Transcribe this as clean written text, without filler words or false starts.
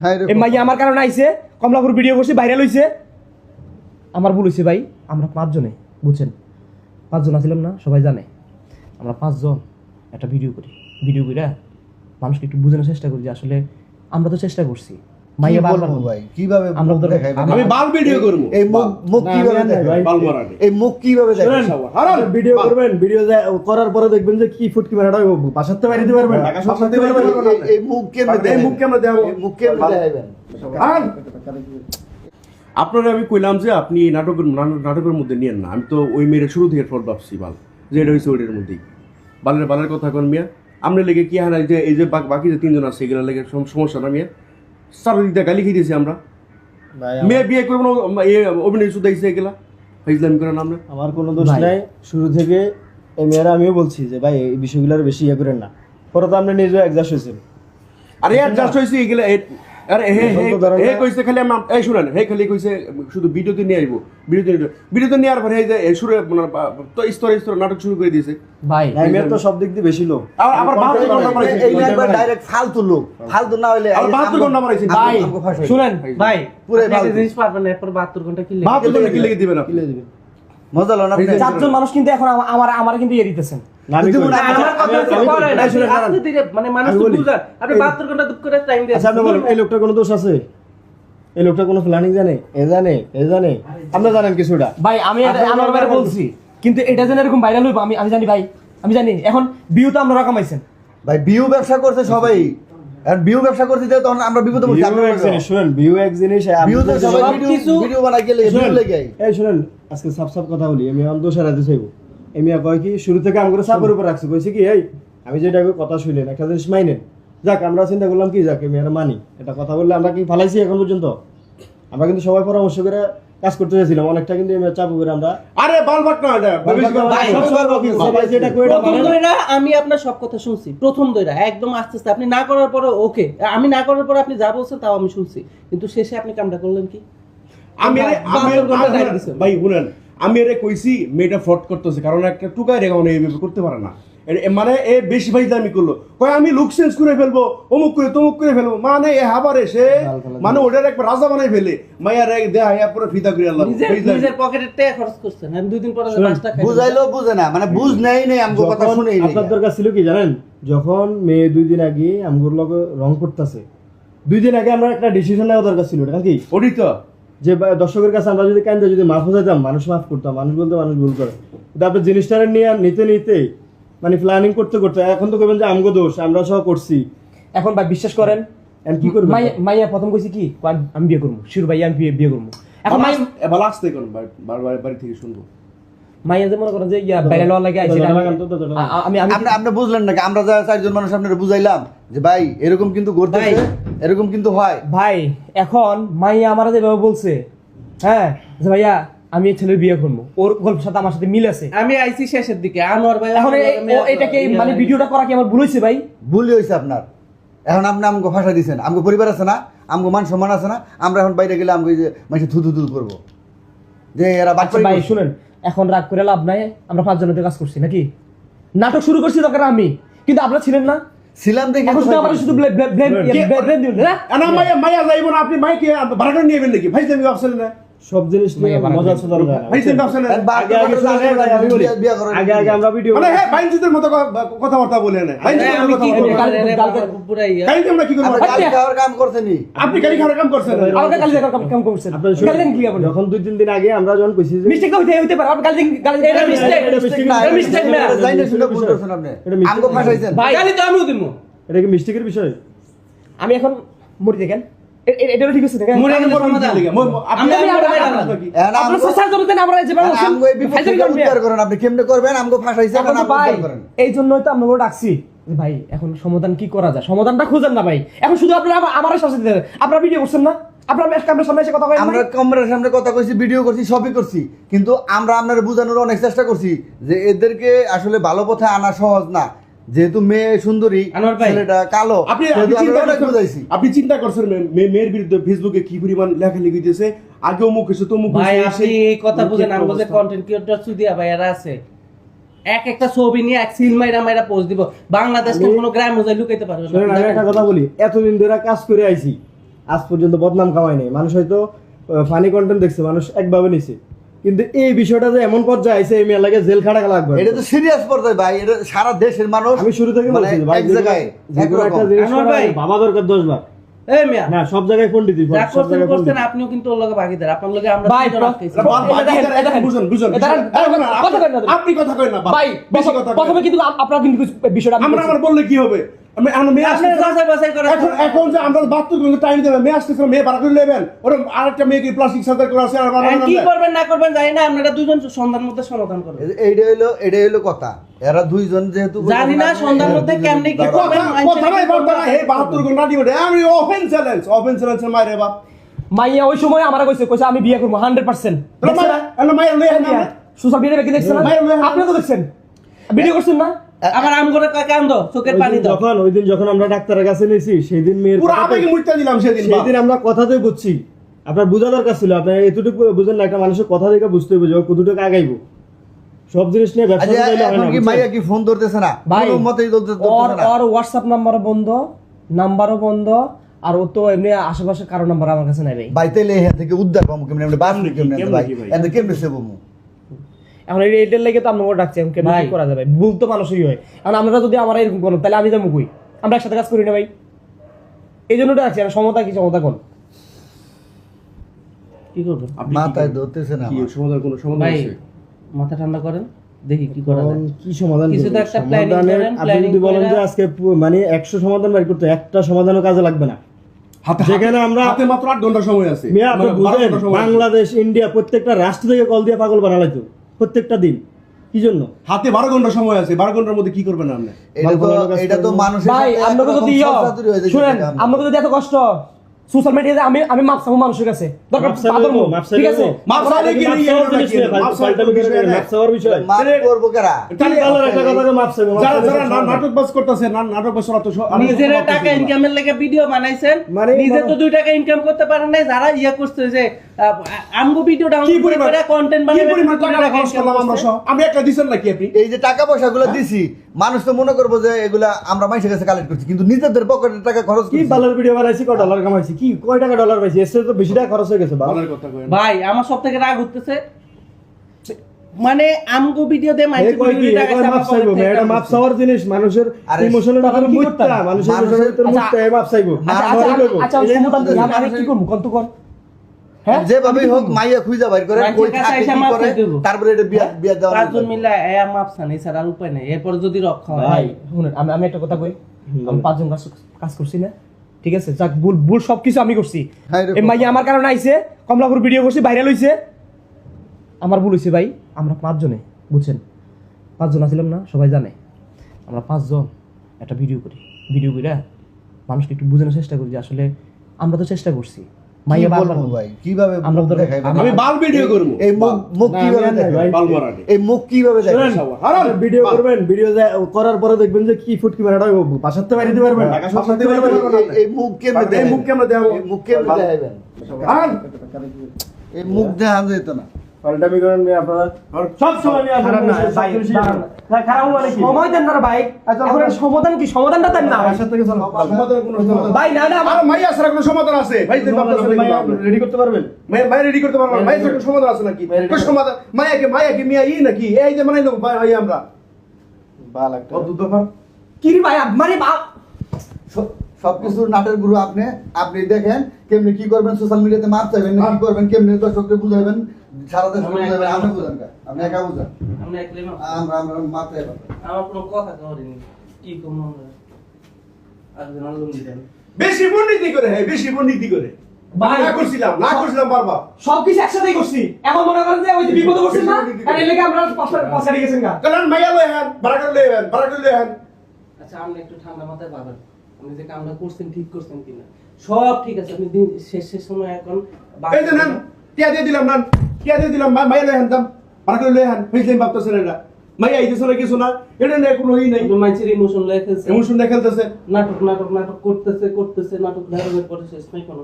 এই মাইয়া আমার কারণে আইছে, কমলাপুর ভিডিও করছি, ভাইরাল হইছে। আমার ভুল হইছে ভাই, আমরা 5 জনে, বুঝছেন 5 জন আছিলাম না, সবাই জানে আমরা 5 জন একটা ভিডিও করি। ভিডিও করে মানুষকে একটু বোঝানোর চেষ্টা করি যে আসলে আমরা তো চেষ্টা করছি। মাইয়া বারবার ভাই কিভাবে আমরা তো আমি বাল ভিডিও করব, এই মুখ কিভাবে দেখাই বাল মারানি এই মুখ কিভাবে দেখাই ভিডিও করবেন, ভিডিও করার পরে দেখবেন যে কি ফুটকি মারাটা বাসাতে বাইরে দিতে পারবেন, ঢাকা শহর দিতে পারবেন। এই মুখ কেমনে এই মুখ কেমনে দেখাবো? এই মুখ কেমনে দেখাইবেন? আপনারা আমি কইলাম যে আপনি এই নাটকের মধ্যে নিয়েন না। আমি তো ওই মেয়ের শুরু থেকে ফোর ভাবছি বাল, যে এটা হয়েছে ওইটার মধ্যেই। বালের কথা কোন মিয়া, আমরা লেগে কি হারাই যে এই যে বাকি যে 3 জন আছে এগুলো লেগে সমস্যা না মিয়া। সারাদিকটা গালি খেয়ে দিয়েছি আমরা। মেয়ে বিয়ে করবো না, অভিনয় শুধু দিয়েছে এগুলা ফাইজলামি করে নাম না। আমার কোনো দোষ নাই, শুরু থেকে এই মেয়েরা আমিও বলছি যে ভাই এই বিষয়গুলোর বেশি ইয়ে করেন না। পরে তো আপনি নিজেও অ্যাডজাস্ট হয়েছেন। আরে অ্যাডজাস্ট হইছে এগুলা। আরে হে কইছে খালি আমি এই শুনেন, হে খালি কইছে শুধু ভিডিওতে নিয়ে আইবো, ভিডিওতে নিয়ে আর পরে এই যে শুরু তো স্তরে নাটক শুরু করে দিয়েছে ভাই। এই মেয়ের তো সব দিক দিয়ে বেশি লোক। আবার 72 ঘন্টা মারাইছে, এই একবার ডাইরেক্ট ফালতু লোক, ফালতু না হইলে আবার 72 ঘন্টা মারাইছে ভাই শুনেন ভাই, পুরো একটা জিনিস পারবেন না, এরপর 72 ঘন্টা কি 72 ঘন্টা কি লেগে দিবেন আপনি? কিলে দিবেন মজা লন আপনি 4 জন মানুষ কিন্তু এখন আমার কিন্তু ইয়ে দিতেছেন। না আমি কই না। আমার কথা হচ্ছে করেন, আমি শুনে আস্তে ধীরে, মানে মানুষ তো বুঝা, আপনি 72 ঘন্টা দুঃখ করে টাইম দিয়ে আচ্ছা আপনি বলেন এই লোকটার কোনো দোষ আছে? এই লোকটা কোনো প্ল্যানিং জানে? এ জানে আপনি জানেন কিছুটা? ভাই আমি আমার বাইরে বলছি, কিন্তু এটা যেন এরকম ভাইরাল হইব আমি জানি ভাই, আমি জানি। এখন ভিউ তো আপনারা কামাইছেন ভাই, বিউ ব্যবসা করছে সবাই, আর বিউ ব্যবসা করতে যায় তখন আমরা বিপদে পড়ছি। ভিউ এক জিনিস, শুনেন ভিউ এক জিনিস, বিউ তো সবাই সবকিছু- ভিডিও বানাই গেলে ভিউ লেগে এই শুনেন আজকে সাপ কথা বলি, আমি দোষ হারাতে চাইবো। এমি কয় কি শুরু থেকে আমগুলো চাপের উপর রাখছি, কইছে কি এই আমি যেটা কথা শুনলেন একটা জিনিস মাইনেন। যাক আমরা চিন্তা করলাম কি যাক আমি আর মানি, এটা কথা বললে আমরা কি ফালাইছি এখন পর্যন্ত? আমরা কিন্তু সবাই পরামর্শ করে কাজ করতে চাইছিলাম, অনেকটা কিন্তু এমি চাপ করে আমরা আরে বালবাক না এটা সবাই যেটা কই এটা প্রথম মানেন। দইরা আমি আপনার সব কথা শুনছি, প্রথম দইরা একদম আস্তে আস্তে আপনি না করার পরে ওকে, আমি না করার পরে আপনি যা বলছেন তাও আমি শুনছি, কিন্তু শেষে আপনি কামটা করলেন কি? আমি 72 ঘন্টা টাইম দিছেন। ভাই শুনেন, আমি এর কইছি মেয়েটা ফ্রড করতেছে, কারণ একটা টুকাই রেখা এইভাবে করতে পারে না। মানে এ বেশি ভাইজামি করলো, কয় আমি লুক চেঞ্জ করে ফেলবো, অমুক করে তমুক করে ফেলবো, মানে এ হাবারে সে মানে ওটার একবার রাজা বানাই ফেলে মাইয়ার দেয়া পরে ফিতা করে আল্লাহ নিজের পকেটের টাকা খরচ করছেন, আমি 2 দিন পরে 5টা খাই। বুঝাইলো বুঝে না, মানে বুঝ নেই আমগো কথা যখন শুনেই নেই। আপনার দরকার ছিল কি জানেন, যখন মেয়ে 2 দিন আগে আমগুর লগে রং করতেছে, 2 দিন আগে আমরা একটা ডিসিশন নেওয়া দরকার ছিল, এটা কি ওটি তো যে দর্শকের কাছে আমরা যদি কান্দে যদি মাফ হয়ে যেতাম, মানুষ মাফ করতাম, মানুষ বলতে মানুষ ভুল করে। কিন্তু আপনি জিনিসটা নিতে মানে প্ল্যানিং করতে এখন তো কইবেন যে আমগো দোষ, আমরা সহ করছি। এখন ভাই বিশ্বাস করেন, এখন কি করবেন? মাইয়া প্রথম কইছি কি আমি বিয়ে করবো, শিরু ভাই আমি বিয়ে করবো। এখন এবার আসতে কোন বাড়ি থেকে শুনবো। মাইয়া যে মনে করেন যে বাইরে লওয়ার লাগে আইছে, আমি আপনি বুঝলেন নাকি? আমরা যা 4 জন মানুষ আপনারা বুঝাইলাম যে ভাই এরকম কিন্তু ঘটতেছে, এরকম কিন্তু হয়। ভাই এখন মাইয়া আমার যেভাবে বলছে, হ্যাঁ যে ভাইয়া আমি এই ছেলের বিয়ে করবো, ওর গল্পের সাথে আমার সাথে মিল আছে। আমি আইছি শেষের দিকে, আনোয়ার ভাই এখন এটাকে মানে ভিডিওটা করা কি আমার ভুল হয়েছে ভাই? ভুলই হয়েছে আপনার। এখন আপনি আমগো ভাষা দিচ্ছেন, আমগো পরিবার আছে না, আমগো মান সম্মান আছে না, আমরা এখন বাইরে গেলে আমগো যে মানুষ থুতু করবো যে এরা আচ্ছা ভাই শুনেন, এখন রাগ করে লাভ নাই, আমরা 5 জনের কাজ করছি নাকি, নাটক শুরু করছি দরকার আমি, কিন্তু আপনারা ছিলেন না। ছিলাম দেখে এখন শুধু আমার শুধু ব্লেম দিবেন না। না মাইয়া যাইব না, আপনি মাইকে ভাড়া করে নিয়ে যাবেন নাকি? ভাই তুমি ভাবছেন না, সব জিনিস নিয়ে মজা ছোট যায় না। ভাই তুমি ভাবছেন না, আগে আমরা ভিডিও মানে হ্যাঁ বাইনজিতের মতো কথাবার্তা বলে না। আমি কি পুরাই কালকে আমরা কি করবো? গালি খাওয়ার কাম করছেনি। আপনি গালি খাওয়ার কাম করছেন। আমাকে গালি দেওয়ার কাম করছেন, গালি দেন কি আপনি? যখন 2-3 দিন আগে আমরা যখন কইছি যে মিস্টেক হইতে পারে, আপনি গালি এটা mistake না, এটা mistake না। জাইনে শুনে ভুল করছেন আপনি। এটা mistake আমগো ফাঁসাইছেন। ভাই গালি তো আমিও দিমু। এটা কি মিস্টেকের বিষয়? আমি এখন মরি দেখেন, এটা ঠিক আছে দেখেন। মুড়ে গেলে সমাধান। এখন আপনার সোশ্যাল জগতে আমরা যেভাবে আমগো এই বিপদ থেকে উদ্ধার করেন, আপনি কেমনে করবেন? আমগো ফাঁসাইছেন এখন না তো ভাই উদ্ধার করেন। এই জন্যই তো আমরা ডাকছি যে ভাই এখন সমাধান কি করা যায়, সমাধানটা খুঁজেন না ভাই। এখন শুধু আপনারা আমার শাস্তি দেন, আপনারা ভিডিও করছেন না, আপনারা ক্যামেরার সামনে এসে কথা বলেন। আমরা ক্যামেরার সামনে কথা কইছি, ভিডিও করছি, সবই করছি, কিন্তু আমরা আপনাদের বোঝানোর অনেক চেষ্টা করছি যে এদেরকে আসলে ভালো পথে আনা সহজ না। যেহেতু মেয়ে সুন্দরী, আনোয়ার ভাই, ছেলেটা কালো, আপনি চিন্তা করছেন মেয়ের বিরুদ্ধে ফেসবুকে কি পরিমাণ লেখালেখি দিতেছে, আগে অমুক হয়েছে তমুক ভাই হয়েছে। আপনি এই কথা বুঝেন, আমাদের যে কন্টেন্ট ক্রিয়েটর সুদিয়া ভাইয়ারা আছে, একটা ছবি নিয়ে এক সিল মাইরা পোস্ট দিব, বাংলাদেশকে কোনো গ্রাম মজাই লুকাইতে পারবে শুনেন আমি না। একটা কথা বলি, এতদিন ধরে কাজ করে আইছি, আজ পর্যন্ত বদনাম কামাই নেই। মানুষ হয়তো ফানি কন্টেন্ট দেখছে, মানুষ একভাবে নিছে, কিন্তু এই বিষয়টা যে এমন পর্যায়ে আইছে এই মেয়ের লাগে জেল খাটা লাগবে। এটা তো সিরিয়াস পর্যায়ে ভাই, এটা সারা দেশের মানুষ। আমি শুরু থেকে মানে বলছি ভাই, এক জায়গায় যে কোনো একটা জিনিস আনোয়ার করা ভাই। বাবা দরকার 10 বার এই মিয়া না, সব জায়গায় ফোন দিতে যা করছেন আপনিও কিন্তু ওর লগে ভাগিদার, আপনার লগে আমরা ভাই, তিনজন আটকাইছি। আপনি কথা কই না ভাই বেশি কথা প্রথমে কিন্তু আপনারা কিন্তু বিষয়টা আমরা আমার বললে কি হবে? মেয়ে আপনি যাচাই বাছাই করেন। এখন যে আমরা বাথরুমে টাইম দেবে, মেয়ে আসতেছে, মেয়ে ভাড়া করে নেবেন, ওর আরেকটা মেয়েকে প্লাস্টিক সার্জারি করা আছে, আর কি করবেন না করবেন জানি না, আপনারা দুজন সন্ধ্যার মধ্যে সমাধান করবেন। এইটা হলো কথা। এরা দুইজন যেহেতু জানি না সন্ধ্যার মধ্যে কেমনে কি করবেন। কথা নাই বারবার হে 72 ঘন্টা দিবে, আমি ওপেন চ্যালেঞ্জ মাইরে বাপ। মাইয়া ওই সময় আমার কইছে আমি বিয়ে করবো 100%। মাইরে লয়ে না সোশ্যাল মিডিয়ায় কি দেখছেন? আপনি তো দেখছেন, ভিডিও করছেন না? আবার আম করে কান্দো, চোখের পানি দাও। যখন ওই দিন যখন আমরা ডাক্তারের কাছে নিয়েছি সেই দিন মেয়ের পুরো আবেগে মুইতা দিলাম সেদিন। সেই দিন আমরা কথাতেই বুঝছি, আপনার বোঝা দরকার ছিল। আপনার এতটুকু বুঝেন না, একটা মানুষের কথা দেখে বুঝতে হবে যে ও কতটুকু আগাইবো। সব জিনিস নিয়ে ব্যবসা আচ্ছা, করতে এখন কি হয় না। মাইয়া কি ফোন ধরতেছে না? ভাই, কোনো মতেই ধরতেছে না। ওর হোয়াটসঅ্যাপ নাম্বারও বন্ধ, আর ও তো এমনি আশেপাশে কারো নাম্বার আমার কাছে নাই ভাই। ভাই তাইলে এখান থেকে উদ্ধার পাবো কেমনে? আমরা বাস কেমনে ভাই? কি ভাই? এন্ড কেমনে সেবো? এখন এইটার লেগে তো আপনাকে ডাকছি, এখন কেমন কি করা যাবে? ভুল তো মানুষই হয়। এখন আমরা যদি আমার এরকম করো তাহলে আমি যাবো কই? আমরা একসাথে কাজ করি না ভাই, এই জন্য ডাকছি। আর সমতা কি সমতা কোন? কি করবেন মাথায় ধরতেছে না কি আমার। সমাধান, কোনো সমাধান ভাই? আছে? মাথা ঠান্ডা করেন, দেখি কি করা যায়। কি সমাধান কিছু তো করবো? একটা planning সমাধানের করেন, আপনি planning যদি বলেন করে- যে আজকে মানে 100 সমাধান বের করতে, একটা সমাধানও কাজে লাগবে না। যেখানে আমরা হাতে মাত্র 8 ঘন্টা সময় আছে। মিয়া আপনি মানে 12 বুঝেন, ঘন্টা সময় আছে। বাংলাদেশ ইন্ডিয়া প্রত্যেকটা রাষ্ট্র থেকে কল দিয়ে পাগল বানালাইতো প্রত্যেকটা দিন। কি জন্য? হাতে 12 ঘন্টা সময় আছে, 12 ঘন্টার মধ্যে কি করবেন আপনি? এটা তো মানুষের ভাই সাথে আপনাকে যদি একরকম সস্তাতুরি হয়ে যায় শুনেন, যেটা আমরা- আপনাকে যদি এত কষ্ট সোশ্যাল মিডিয়াতে আমি মাপ চাবো মানুষের কাছে, দরকার মাপ চাইবো, পাথর মুখ, মাপ ঠিক আছে? চাইবো। মাপ চাইলে কি মাপ নিয়ে চাওয়ার যাবে জিনিস নাকি? নিয়ে মাপ চাওয়ার ফালতু বিষয় বিষয় না। মাপ চাওয়ার বিষয়। মাফ করবো কারা? ঠিক ভালো একটা কথা, মাপ চাইবো, মাপ যারা চাইবো, যারা সব নাটক বাজ করতেছে, নাটক বাজ করা তো নিজের টাকা ইনকামের লেগে ভিডিও বানাইছেন, মানে- নিজে তো 2 টাকা ইনকাম করতে পারেন নাই। যারা ইয়া করছে যে আমগো ভিডিও কি ডাউনলোড পরিমাণ করে কন্টেন্ট কি বানাবে, পরিমাণ 2 টাকা খরচ করলাম আমরা সব? আমি একটা দিছেন নাকি আপনি? এই যে টাকা পয়সা গুলো দিছি, মানুষ তো মনে করবো যে এগুলা আমরা মানুষের কাছে কালেক্ট করছি, কিন্তু নিজেদের পকেটের টাকা খরচ কি করছি। ডলার ভিডিও বানাইছি, কয় ডলার কামাইছি, কি কয় টাকা ডলার পাইছি, এর চেয়ে তো বেশি টাকা খরচ হয়ে গেছে। বাবা ভালোর কথা কই না। ভাই আমার সব থেকে রাগ উঠতেছে, মানে আমগো ভিডিও দিয়ে এই মাইছে কয় কি, এই কয় মাপ চাইবো, এটা মাপ চাওয়ার জিনিস। মানুষের আরে ইমোশনের তখন ভিতরে কি মুহূর্ত, করতাম? মানুষের মানুষের- ইমোশনের ভিতরে মুহূর্ত, এই মাপ চাইবো। আচ্ছা ঘরে কইবো। আচ্ছা এই যে সমাধান আমাদের- আমি কি করবো কন্ত কর? হ্যাঁ যেভাবেই হোক মাইয়া খুঁজা বাইর করে, মানুষের কই কাছে থাকে আইসা কি মাপ করে, চাইতে হইবো। তারপরে এটা বিয়া বিয়া দেওয়া পাঁচজন মিলে মাপ চান, এছাড়া আর উপায় নাই। এরপর যদি রক্ষা হয় ভাই শুনেন, আমি একটা কথা কই, আমি 5 জন কাজ করছি না, ঠিক আছে? যাক, ভুল সবকিছু আমি করছি। হ্যাঁ রে এই মাইয়া আমার কারণে আইছে, কমলাপুর ভিডিও করছি, ভাইরাল হইছে, আমার ভুল হইছে ভাই। আমরা 5 জনে, বুঝছেন, 5 জন আছিলাম না, সবাই জানে। আমরা 5 জন একটা ভিডিও করি, ভিডিও করে মানুষকে একটু বোঝানোর চেষ্টা করি যে আসলে আমরা তো চেষ্টা করছি। মাইয়া কি বারবার বলবো ভাই, কিভাবে আমরা মুখ তো- দেখাইবেন? আমি বাল ভিডিও করব। এই মুখ না, কিভাবে আমি আর নাই দেখাবেন? ভাই। বাল মারানি। এই মুখ কিভাবে দেখাবেন? হারাম ভিডিও করবেন, ভিডিও করার পরে দেখবেন যে কি ফুটকি মারাটা বাসাতে বাড়ি দিতে পারবেন, ঢাকা শহর দিতে পারবেন। এই মুখ কেমনে এই দেখাবেন? মুখ কেমনে দেখাবো? এই মুখ কেমনে দেখাবেন? হারান। এই মুখ দেখানো যেত না। পাল্টামি করেন মেয়ে আপনারা সব সময় নিয়ে খারাপ না, ভাই, দাঁড়ান। খারাপ মানে কি? সময় দেন না রে ভাই, এখন এর সমাধান কি? সমাধানটা দেন না ভাই। বাসা থেকে চলো। সমাধানের কোনো সমাধান- ভাই না না আমার মাইয়া ছাড়া কোনো সমাধান আছে? ভাই তুই ভাবতেছ নাকি বাবা? রেডি করতে পারবেন? মাইয়া রেডি করতে পারবো না। মাইয়া ছাড়া কোনো সমাধান আছে নাকি? কোনো সমাধান মাইয়াকে মিয়া ই নাকি? এই যে বানাইলো ভাই আমরা। বাল একটা অদ্ভুত ব্যাপার। কি রে ভাই, মানে সবকিছুর নাটের গুরু আপনি। আপনি দেখেন কেমনি কি করবেন, সোশ্যাল মিডিয়াতে মাপ চাইবেন না কি করবেন, কেমনি দর্শককে বুঝাইবেন, সারা দেশ বুঝাইবেন। আপনি বুঝান কা? আপনি একা বুঝান, আমরা একলাই মাপ। আমরা মাপ চাইবেন। আমার কোনো কথা করিনি, কি কম আমরা আর জানালুম দিলেন। বেশি পণ্ডিতি করে, হ্যাঁ বেশি পণ্ডিতি করে। ভাই, না করছিলাম বারবার। সবকিছু একসাথেই করছি। এখন মনে করেন যে ওই যে বিপদে পড়ছেন না, আর এর লেগে আমরা পাশে গেছেন গা। কারণ মাইয়া লয়ে হ্যান, ভাড়া করে লয়ে হ্যান। আচ্ছা আপনি একটু ঠান্ডা মাথায় ভাবেন, আপনি যে কামটা করছেন ঠিক করছেন কিনা। সব ঠিক আছে, আপনি দিন শেষের সময় এখন এই যে নেন, টিয়া দিয়ে দিলাম নেন, টিয়া দিয়ে দিলাম, মাইয়া লয়ে হ্যান দাম, ভাড়া করে লয়ে হ্যান। বুঝলেন ভাবতেছেন এটা? মাইয়া আইতেছে না কিছু না, এটা নিয়ে কোনো ই নাই। মানুষের ইমোশন লেগে ফেলছে, এমন শুনে খেলতেছে। নাটক করতেছে নাটক ধারণের পরে শেষ নাই কোনো।